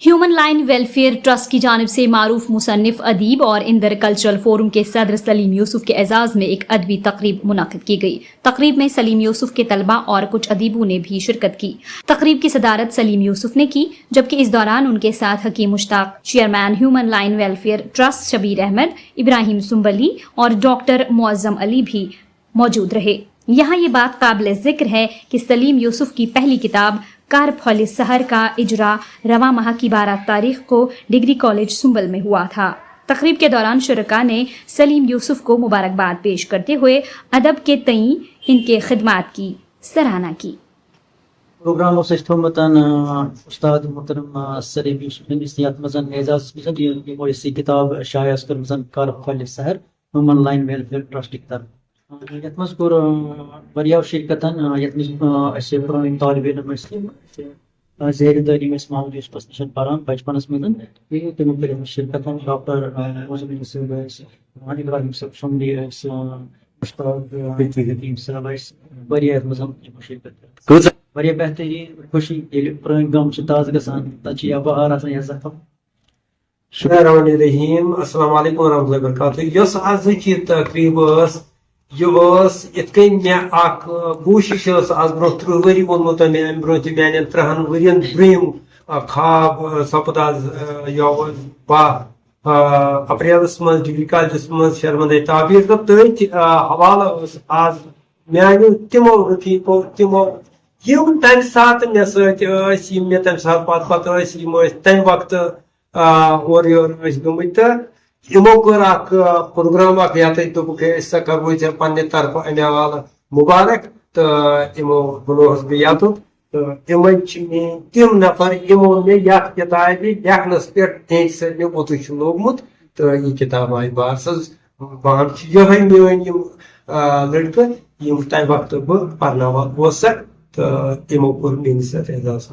Human line welfare trust की जानिब से मारूफ मुसन्निफ अदीब और इंदर कल्चरल फोरम के सदर सलीम यूसुफ के एजाज़ में एक अदबी तकरीब मुनक़िद की गई। तकरीब में सलीम यूसुफ के तलबा और कुछ अदीबों ने भी शिरकत की। तकरीब की सदारत सलीम यूसुफ ने की, जबकि इस दौरान उनके साथ Hakeem Mushtaq, chairman human line welfare trust Shabbir Ahmed, Ibrahim Sumbli और डॉक्टर मुअज़्ज़म अली भी मौजूद रहे। यहाँ ये बात काबिल जिक्र है कि सलीम यूसुफ की पहली किताब कार फौल सहर का इजरा रवा माह की 12 तारीख को डिग्री कॉलेज सुंबल में हुआ था। तकरीब के दौरान शुरका ने सलीम यूसुफ को मुबारकबाद पेश करते हुए अदब के तई इनके खिदमात की सराहना की। प्रोग्राम उस्ताद मोहतरम सलीम यूसुफ यात मजन एजाज मजन किताब शाया मजन कार फौल सहर ह्यूमन लाइन वेलफेयर ट्रस्ट की तरफ यथ मज कोर वारियाव शिरकतन यथ मज पुरान तालिब इल्म ज़ेर तलीम मामूद यूसुफस नश पारान बचपनस मज तमो कर शिरकतन डॉक्टर मुअज़्ज़म इब्राहिम सुम्बली साहब वारियाह मज शिरकत वारियाह बेहतरीन खुशी पुरान गम ताज़ गसान तत या बहार आसान या ज़ख्म। बिस्मिल्लाहिर्रहमानिर्रहीम अस्सलामु अलैकुम वरहमतुल्लाहि वबरकातुहू। यस आज की तकरीब ये मे कोशिश आज ब्रो 30 वरी वोनमो मे अम ब्रो मान 3 वरियन ब्रूम खाब सपद अप्रैलस मज डिग्री कॉलेजस मज शर्मंदे ताबीर तो तथ हवाला आज मान तमो रफीको तमो तम सात मे सम मे तम सात पत तम वक्त और योर गमत यमो कर प्रोग्राम दोप करो ऐ पे तरफ अमे हवाला मुबारक तो यमो बुलोस बह यत तो यम तम नफर यमो मे किताब लेखनस पे मे ओत लोगमुत तो यह किताब आई बार बहन ये मेन लड़कन तम वक्त बह पर्न तो यमो कोर मेस एजाज।